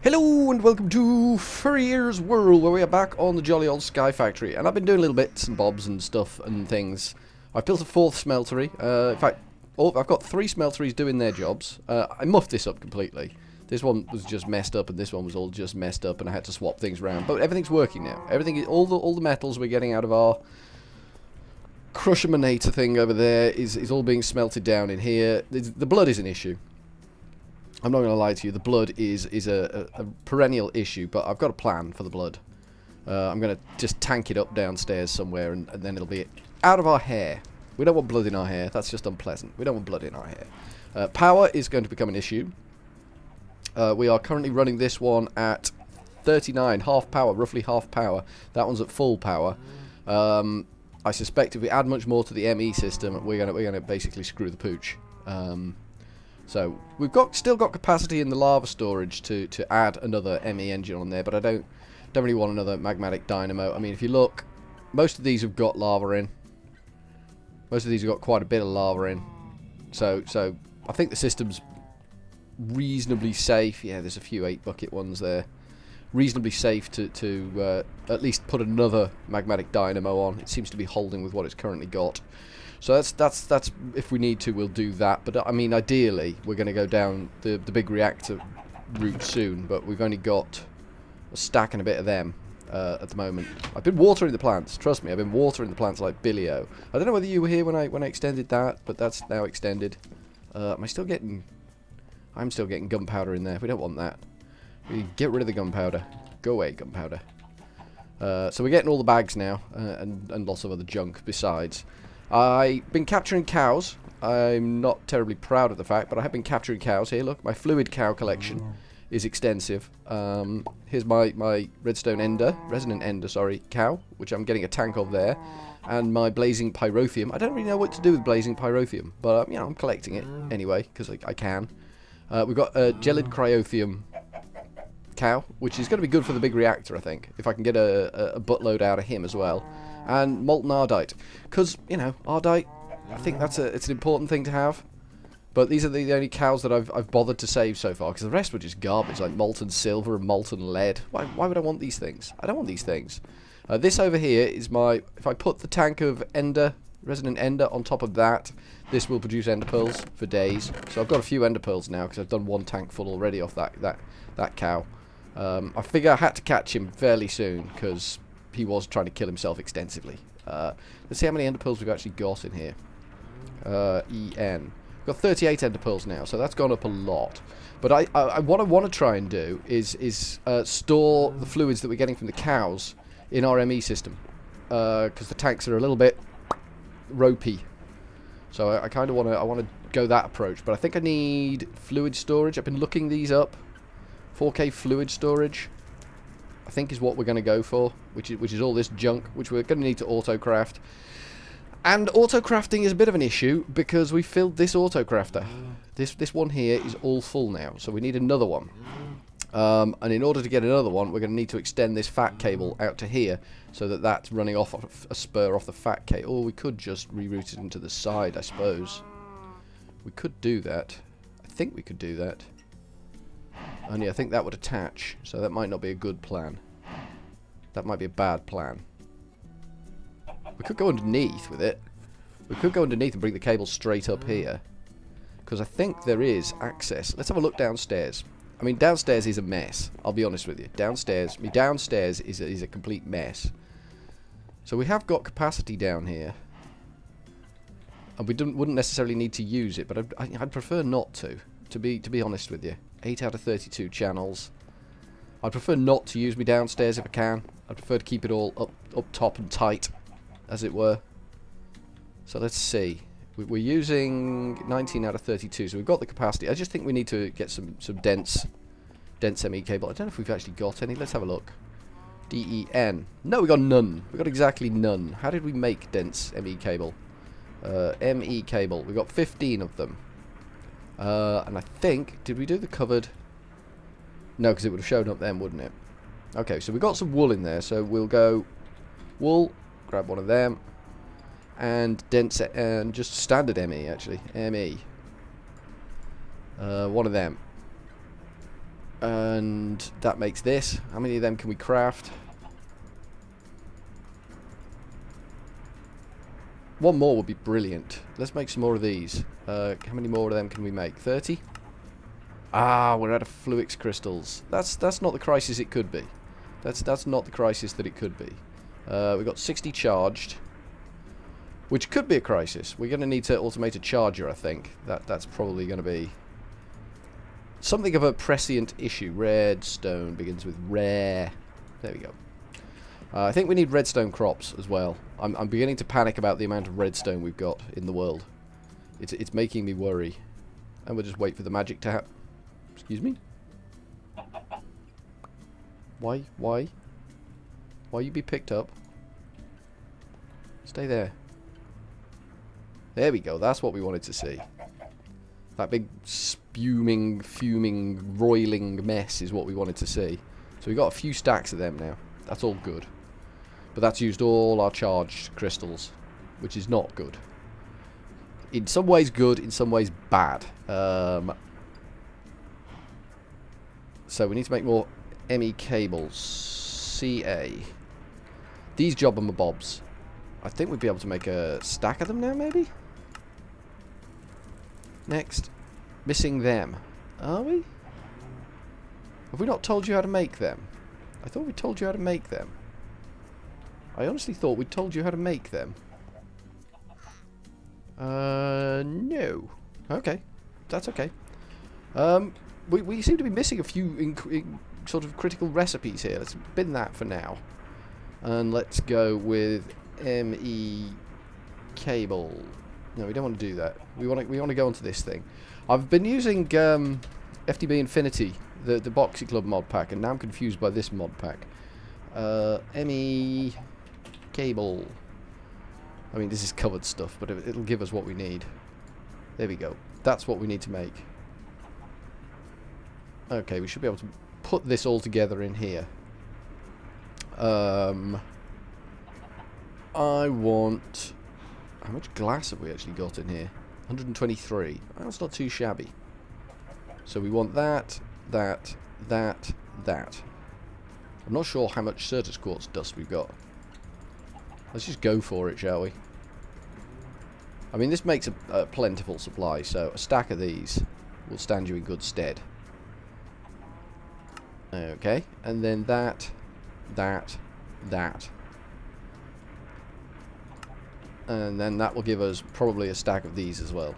Hello and welcome to furryearsworld, where we are back on the jolly old Sky Factory. And I've been doing little bits and bobs and stuff and things. I've built a fourth smeltery. In fact, I've got 3 smelteries doing their jobs. I muffed this up completely. This one was just messed up, and this one was all just messed up, and I had to swap things around. But everything's working now. Everything, all the metals we're getting out of our crusher-manator thing over there is all being smelted down in here. The blood is an issue. I'm not going to lie to you, the blood is a perennial issue, but I've got a plan for the blood. I'm going to just tank it up downstairs somewhere, and then it'll be out of our hair. We don't want blood in our hair, that's just unpleasant. We don't want blood in our hair. Power is going to become an issue. We are currently running this one at 39, half power, roughly half power. That one's at full power. I suspect if we add much more to the ME system, we're gonna basically screw the pooch. So we've still got capacity in the lava storage to add another ME engine on there, but I don't really want another magmatic dynamo. I mean, if you look, most of these have got lava in. Most of these have got quite a bit of lava in. So I think the system's reasonably safe. Yeah, there's a few 8-bucket ones there. Reasonably safe to at least put another magmatic dynamo on. It seems to be holding with what it's currently got. So that's if we need to, we'll do that. But I mean, ideally, we're going to go down the big reactor route soon. But we've only got a stack and a bit of them at the moment. I've been watering the plants. Trust me, I've been watering the plants like Billio. I don't know whether you were here when I extended that, but that's now extended. I'm still getting gunpowder in there. We don't want that. We get rid of the gunpowder. Go away, gunpowder. So we're getting all the bags now, and lots of other junk besides. I've been capturing cows. I'm not terribly proud of the fact, but I have been capturing cows. Here, look, my fluid cow collection is extensive. Here's my redstone ender, resonant ender, sorry, cow, which I'm getting a tank of there, and my blazing pyrotheum. I don't really know what to do with blazing pyrotheum, but you know, I'm collecting it anyway because I can. We've got a gelid cryotheum cow, which is going to be good for the big reactor, I think, if I can get a buttload out of him as well. And molten ardite, because, you know, ardite, I think it's an important thing to have. But these are the only cows that I've bothered to save so far, because the rest were just garbage, like molten silver and molten lead. Why would I want these things? I don't want these things. This over here is if I put the tank of ender, resonant ender, on top of that, this will produce ender pearls for days. So I've got a few ender pearls now, because I've done 1 tank full already off that cow. I figure I had to catch him fairly soon, because he was trying to kill himself extensively. Let's see how many ender pearls we've actually got in here. EN. We've got 38 ender pearls now, so that's gone up a lot. But what I want to try and do is store the fluids that we're getting from the cows in our ME system, because the tanks are a little bit ropey. So I kind of want to go that approach. But I think I need fluid storage. I've been looking these up. 4K fluid storage, I think, is what we're going to go for, which is all this junk, which we're going to need to auto-craft. And auto-crafting is a bit of an issue, because we filled this auto-crafter. This one here is all full now, so we need another one. And in order to get another one, we're going to need to extend this fat cable out to here, so that that's running off a spur off the fat cable. Or we could just reroute it into the side, I suppose. We could do that. I think we could do that. Only I think that would attach, so that might not be a good plan. That might be a bad plan. We could go underneath with it. We could go underneath and bring the cable straight up here, because I think there is access. Let's have a look downstairs. I mean, downstairs is a mess, I'll be honest with you. Downstairs is a complete mess. So we have got capacity down here, and we wouldn't necessarily need to use it, but I'd prefer not to be honest with you. 8 out of 32 channels. I'd prefer not to use me downstairs if I can. I'd prefer to keep it all up top and tight, as it were. So let's see. We're using 19 out of 32, so we've got the capacity. I just think we need to get some dense ME cable. I don't know if we've actually got any. Let's have a look. DEN. No, we got none. We got exactly none. How did we make dense ME cable? ME cable. We got 15 of them. And I think, did we do the covered? No, because it would have shown up then, wouldn't it? Okay, so we got some wool in there, so we'll go wool, grab one of them, and dense, and just standard ME actually, ME. One of them. And that makes this. How many of them can we craft? One more would be brilliant. Let's make some more of these. How many more of them can we make? 30? Ah, we're out of Fluix crystals. That's not the crisis it could be. That's not the crisis that it could be. We've got 60 charged, which could be a crisis. We're going to need to automate a charger, I think. That's probably going to be something of a prescient issue. Redstone begins with rare. There we go. I think we need redstone crops as well. I'm beginning to panic about the amount of redstone we've got in the world. It's making me worry. And we'll just wait for the magic to happen. Excuse me? Why? Why you be picked up? Stay there. There we go. That's what we wanted to see. That big spuming, fuming, roiling mess is what we wanted to see. So we've got a few stacks of them now. That's all good. But that's used all our charged crystals, which is not good. In some ways good, in some ways bad. So we need to make more ME cables. CA. These jobber bobs. I think we'd be able to make a stack of them now, maybe? Next. Missing them. Are we? Have we not told you how to make them? I thought we told you how to make them. I honestly thought we told you how to make them. No. Okay. That's okay. We seem to be missing a few sort of critical recipes here. Let's bin that for now. And let's go with ME cable. No, we don't want to do that. We want to go onto this thing. I've been using FTB Infinity, the Boxy Club mod pack, and now I'm confused by this mod pack. ME cable. I mean, this is covered stuff, but it'll give us what we need. There we go. That's what we need to make. Okay, we should be able to put this all together in here. I want... How much glass have we actually got in here? 123. That's not too shabby. So we want that, that, that, that. I'm not sure how much Certus quartz dust we've got. Let's just go for it, shall we? I mean, this makes a plentiful supply, so a stack of these will stand you in good stead. Okay, and then that, that, that. And then that will give us probably a stack of these as well.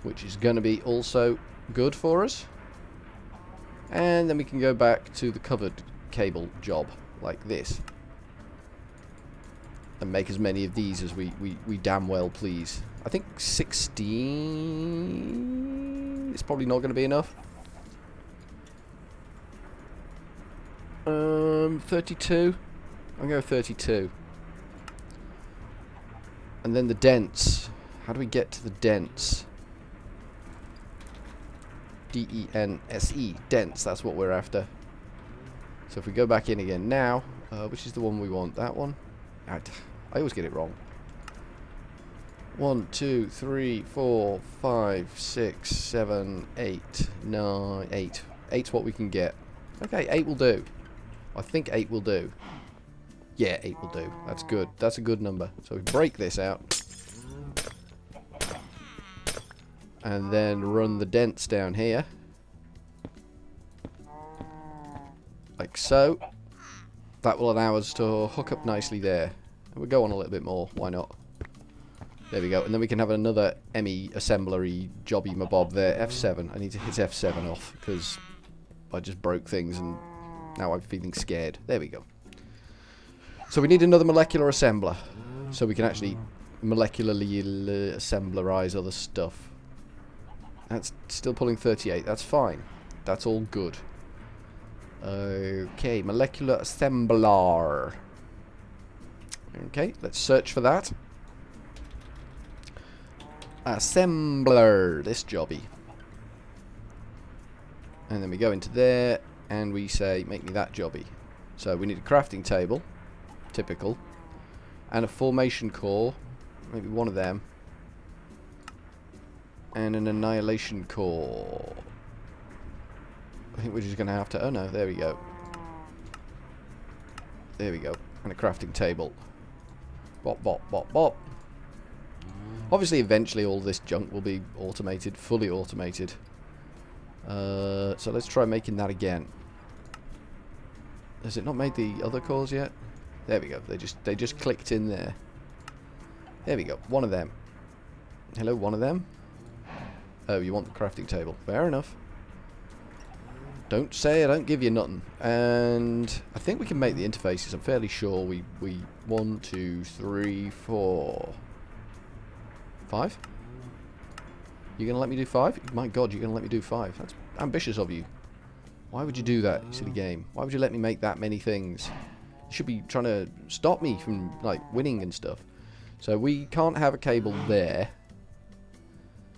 Which is going to be also good for us. And then we can go back to the covered cable job, like this. And make as many of these as we damn well please. I think 16 is probably not going to be enough. 32. I'm going to go 32. And then the dents. How do we get to the dents? D-E-N-S-E. Dents, that's what we're after. So if we go back in again now, which is the one we want? That one? I always get it wrong. 1, 2, 3, 4, 5, 6, 7, 8, 9, 8. 8's what we can get. Okay, 8 will do. I think 8 will do. Yeah, 8 will do. That's good. That's a good number. So we break this out. And then run the dents down here. Like so. That will allow us to hook up nicely there. And we'll go on a little bit more. Why not? There we go. And then we can have another ME assemblery jobby mabob there. F7. I need to hit F7 off because I just broke things and now I'm feeling scared. There we go. So we need another molecular assembler. So we can actually molecularly assemblerize other stuff. That's still pulling 38. That's fine. That's all good. Okay, molecular assembler. Okay, let's search for that. Assembler, this jobby. And then we go into there and we say, make me that jobby. So we need a crafting table, typical, and a formation core, maybe one of them, and an annihilation core. I think we're just going to have to... Oh no, there we go. There we go. And a crafting table. Bop, bop, bop, bop. Obviously, eventually all this junk will be automated, fully automated. So let's try making that again. Has it not made the other cores yet? There we go. They just clicked in there. There we go. One of them. Hello, one of them. Oh, you want the crafting table? Fair enough. Don't say I don't give you nothing. And I think we can make the interfaces. I'm fairly sure we 1, 2, 3, 4, 5. You're gonna let me do 5? My God, you're gonna let me do 5. That's ambitious of you. Why would you do that, you silly game? Why would you let me make that many things? You should be trying to stop me from like winning and stuff. So we can't have a cable there.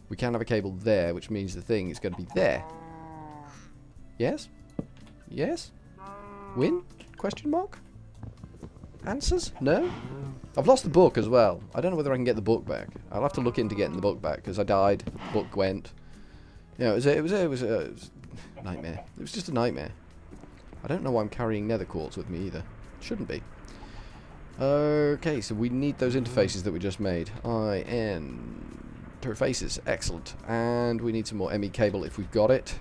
We can have a cable there, which means the thing is going to be there. Yes? Yes? Win? Question mark? Answers? No? I've lost the book as well. I don't know whether I can get the book back. I'll have to look into getting the book back because I died. The book went. You know, it was a nightmare. It was just a nightmare. I don't know why I'm carrying nether quartz with me either. Shouldn't be. Okay, so we need those interfaces that we just made. Interfaces. Excellent. And we need some more ME cable if we've got it.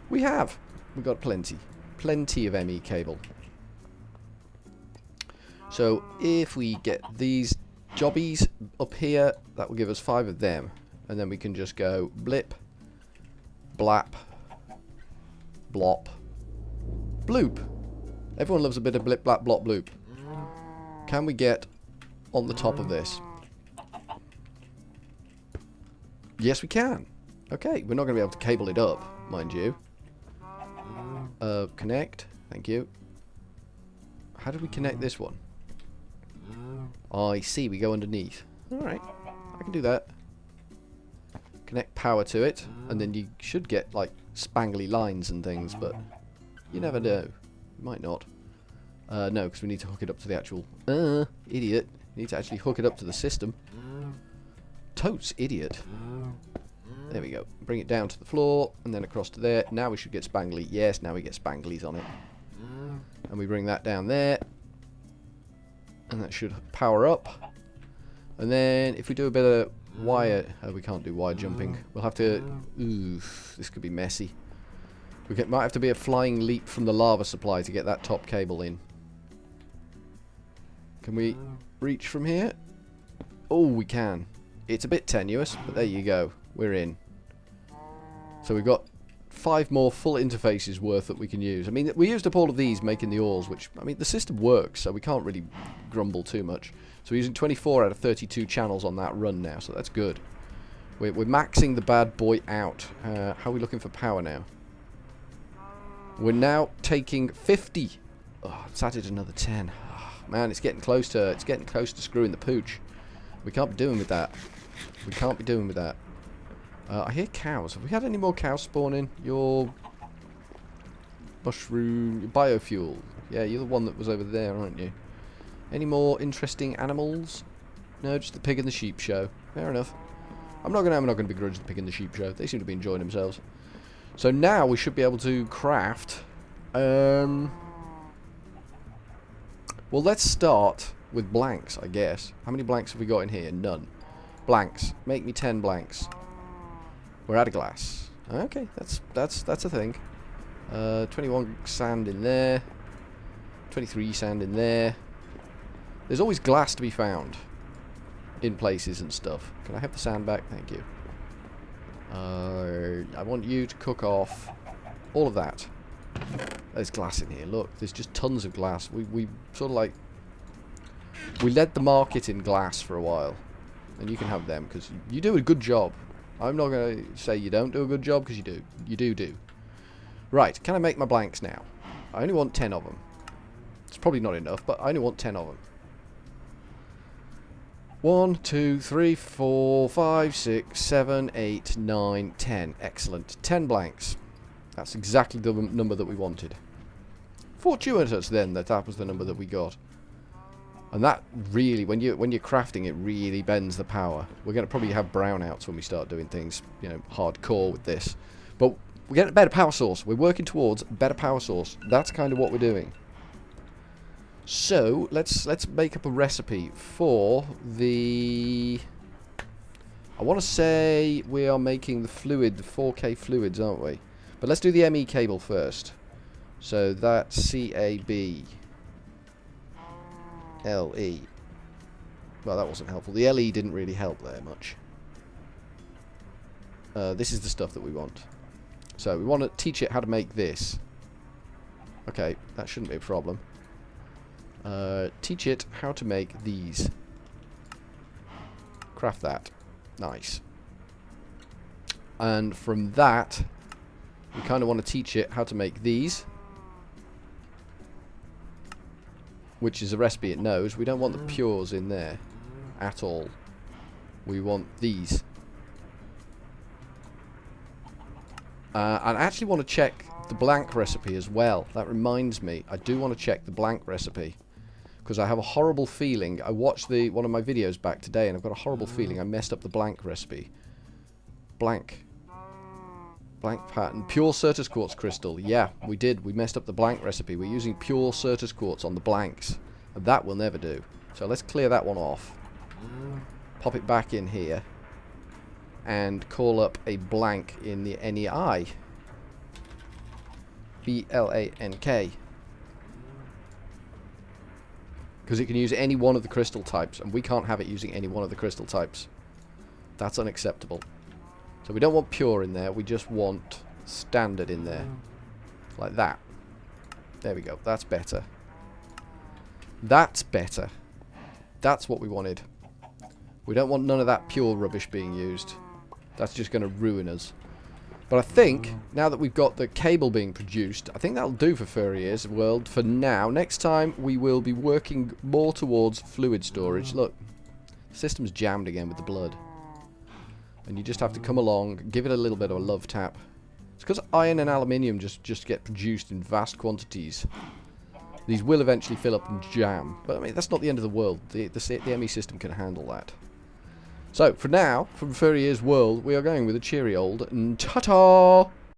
We have. We've got plenty. Plenty of ME cable. So if we get these jobbies up here, that will give us 5 of them. And then we can just go blip, blap, blop, bloop. Everyone loves a bit of blip, blap, blop, bloop. Can we get on the top of this? Yes, we can. Okay, we're not going to be able to cable it up, mind you. Connect. Thank you. How did we connect this one? I see, we go underneath. Alright, I can do that. Connect power to it, and then you should get, like, spangly lines and things, but you never know. You might not. No, because we need to hook it up to the actual... idiot. We need to actually hook it up to the system. Totes, idiot. There we go. Bring it down to the floor, and then across to there. Now we should get spangly. Yes, now we get spanglies on it. And we bring that down there. And that should power up. And then if we do a bit of wire... Oh, we can't do wire jumping. We'll have to... Ooh, this could be messy. Might have to be a flying leap from the lava supply to get that top cable in. Can we reach from here? Oh, we can. It's a bit tenuous, but there you go. We're in. So we've got 5 more full interfaces worth that we can use. I mean, we used up all of these making the ores, which, I mean, the system works, so we can't really grumble too much. So we're using 24 out of 32 channels on that run now, so that's good. We're maxing the bad boy out. How are we looking for power now? We're now taking 50. Oh, it's added another 10. Oh, man, it's getting close to screwing the pooch. We can't be doing with that. We can't be doing with that. I hear cows. Have we had any more cows spawning? Your mushroom, your biofuel. Yeah, you're the one that was over there, aren't you? Any more interesting animals? No, just the pig and the sheep show. Fair enough. I'm not gonna begrudge the pig and the sheep show. They seem to be enjoying themselves. So now we should be able to craft. Well, let's start with blanks, I guess. How many blanks have we got in here? None. Blanks. Make me 10 blanks. We're out of glass. Okay, that's a thing. 21 sand in there. 23 sand in there. There's always glass to be found in places and stuff. Can I have the sand back? Thank you. I want you to cook off all of that. There's glass in here. Look, there's just tons of glass. We sort of like... We led the market in glass for a while. And you can have them, because you do a good job. I'm not going to say you don't do a good job, because you do. You do. Right, can I make my blanks now? I only want 10 of them. It's probably not enough, but I only want 10 of them. 1, 2, 3, 4, 5, 6, 7, 8, 9, 10. Excellent. 10 blanks. That's exactly the number that we wanted. Fortuitous then that was the number that we got. And that really, when you're crafting, it really bends the power. We're going to probably have brownouts when we start doing things, you know, hardcore with this. But We're getting a better power source. We're working towards a better power source. That's kind of what we're doing. So, let's make up a recipe for the... I want to say we are making the fluid, the 4K fluids, aren't we? But let's do the ME cable first. So that's CAB LE. Well, that wasn't helpful. The LE didn't really help there much. This is the stuff that we want. So we want to teach it how to make this. Okay, that shouldn't be a problem. Teach it how to make these. Craft that. Nice. And from that, we kind of want to teach it how to make these, which is a recipe it knows. We don't want the pures in there at all. We want these. And I actually want to check the blank recipe as well. That reminds me, I do want to check the blank recipe, because I have a horrible feeling. I watched one of my videos back today, and I've got a horrible feeling I messed up the blank recipe. Blank pattern. Pure Certus Quartz crystal. Yeah, we did. We messed up the blank recipe. We're using pure Certus Quartz on the blanks, and that will never do. So let's clear that one off. Pop it back in here, and call up a blank in the NEI. BLANK. Because it can use any one of the crystal types, and we can't have it using any one of the crystal types. That's unacceptable. So we don't want pure in there, we just want standard in there. Like that. There we go, that's better. That's better. That's what we wanted. We don't want none of that pure rubbish being used. That's just going to ruin us. But I think, now that we've got the cable being produced, I think that'll do for furryearsworld for now. Next time, we will be working more towards fluid storage. Look, the system's jammed again with the blood. And you just have to come along, give it a little bit of a love tap. It's because iron and aluminium just get produced in vast quantities. These will eventually fill up and jam. But I mean, that's not the end of the world. The ME system can handle that. So, for now, from furryearsworld, we are going with a cheery old ta-ta!